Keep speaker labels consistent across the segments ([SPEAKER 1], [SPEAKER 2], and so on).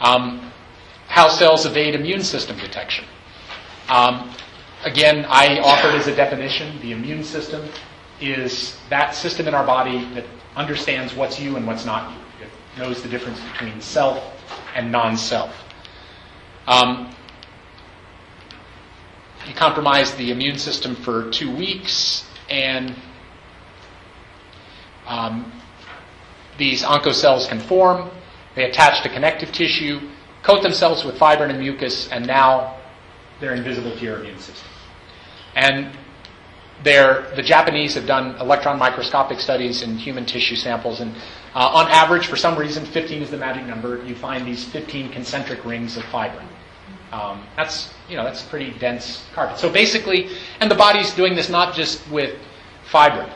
[SPEAKER 1] How cells evade immune system detection. Again, I offered as a definition, the immune system is that system in our body that understands what's you and what's not you. It knows the difference between self and non-self. You compromise the immune system for 2 weeks, and these oncocells can form. They attach to connective tissue, coat themselves with fibrin and mucus, and now they're invisible to your immune system. And the Japanese have done electron microscopic studies in human tissue samples, and on average, for some reason, 15 is the magic number. You find these 15 concentric rings of fibrin. That's pretty dense carpet. So basically, and the body's doing this not just with fibrin.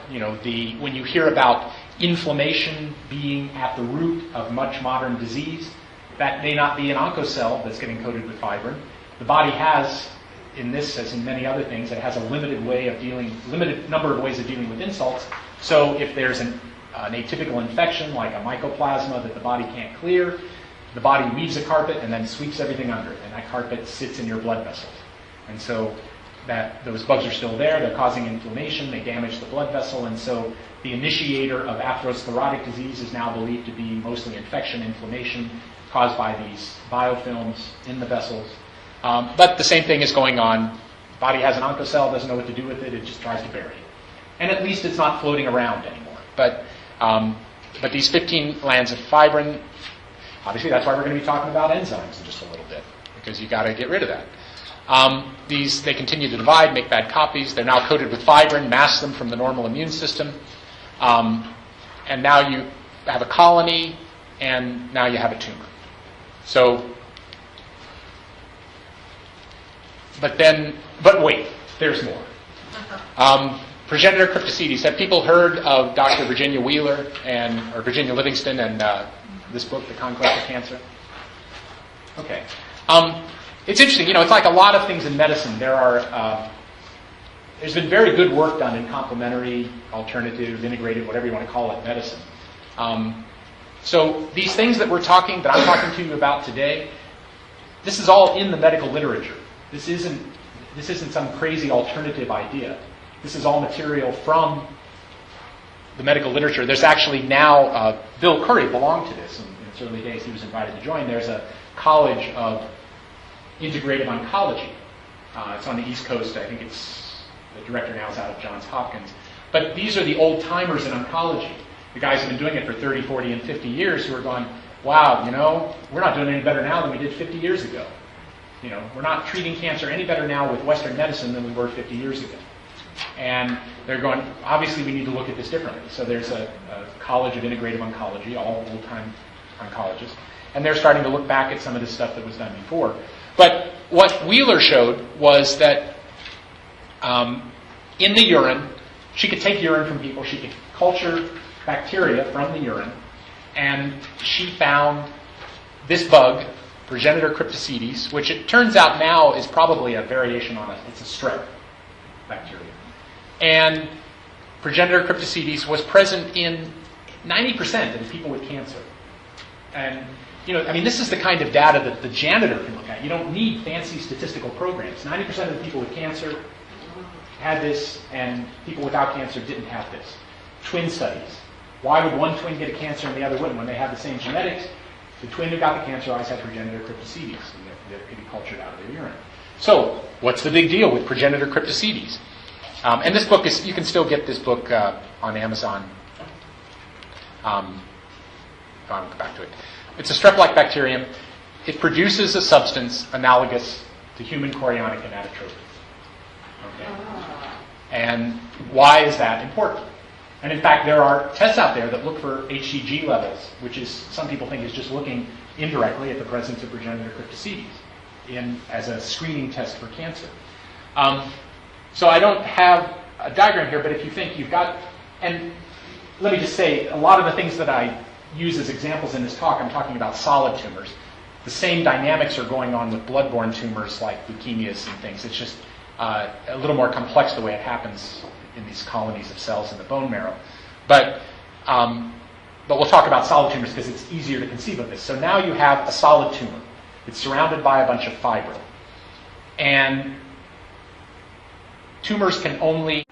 [SPEAKER 1] When you hear about inflammation being at the root of much modern disease, that may not be an oncocell that's getting coated with fibrin. The body has, in this as in many other things, it has a limited number of ways of dealing with insults. So if there's an atypical infection like a mycoplasma that the body can't clear, the body weaves a carpet and then sweeps everything under it, and that carpet sits in your blood vessels. And so those bugs are still there, they're causing inflammation, they damage the blood vessel, and so the initiator of atherosclerotic disease is now believed to be mostly infection, inflammation caused by these biofilms in the vessels. But the same thing is going on. The body has an oncocell, doesn't know what to do with it, it just tries to bury it. And at least it's not floating around anymore. But these 15 glands of fibrin, obviously that's why we're going to be talking about enzymes in just a little bit, because you've got to get rid of that. They continue to divide, make bad copies. They're now coated with fibrin, mask them from the normal immune system. And now you have a colony, and now you have a tumor. So, but wait, there's more. Progenitor cryptocetes. Have people heard of Dr. Virginia Wheeler or Virginia Livingston and this book, The Conquest of Cancer? Okay. It's interesting, it's like a lot of things in medicine. There's been very good work done in complementary, alternative, integrative, whatever you want to call it, medicine. So these things that I'm talking to you about today, this is all in the medical literature. This isn't some crazy alternative idea. This is all material from the medical literature. There's actually now, Bill Curry belonged to this in its early days. He was invited to join. There's a college of integrative oncology. It's on the East Coast. I think the director now is out of Johns Hopkins. But these are the old-timers in oncology. The guys have been doing it for 30, 40, and 50 years who are going, wow, we're not doing any better now than we did 50 years ago. We're not treating cancer any better now with Western medicine than we were 50 years ago. And they're going, obviously we need to look at this differently. So there's a college of integrative oncology, all old-time oncologists. And they're starting to look back at some of the stuff that was done before. But what Wheeler showed was that in the urine, she could take urine from people, she could culture bacteria from the urine, and she found this bug, Progenitor cryptocetes, which it turns out now is probably a variation on it's a strep bacteria. And Progenitor cryptocetes was present in 90% of the people with cancer. And this is the kind of data that the janitor can look at. You don't need fancy statistical programs. 90% of the people with cancer had this, and people without cancer didn't have this. Twin studies. Why would one twin get a cancer and the other wouldn't? When they have the same genetics, the twin who got the cancer always had Progenitor cryptocetes, and they could be cultured out of their urine. So, what's the big deal with Progenitor cryptocetes? And this book you can still get this book on Amazon. I'll go back to it. It's a strep-like bacterium. It produces a substance analogous to human chorionic gonadotropin. Okay. And why is that important? And in fact, there are tests out there that look for HCG levels, which is, some people think is just looking indirectly at the presence of Progenitor cryptocetes as a screening test for cancer. So I don't have a diagram here, but if you think you've got, and let me just say, a lot of the things that I use as examples in this talk, I'm talking about solid tumors. The same dynamics are going on with blood-borne tumors like leukemias and things. It's just a little more complex the way it happens in these colonies of cells in the bone marrow. But but we'll talk about solid tumors because it's easier to conceive of this. So now you have a solid tumor. It's surrounded by a bunch of fibrin. And tumors can only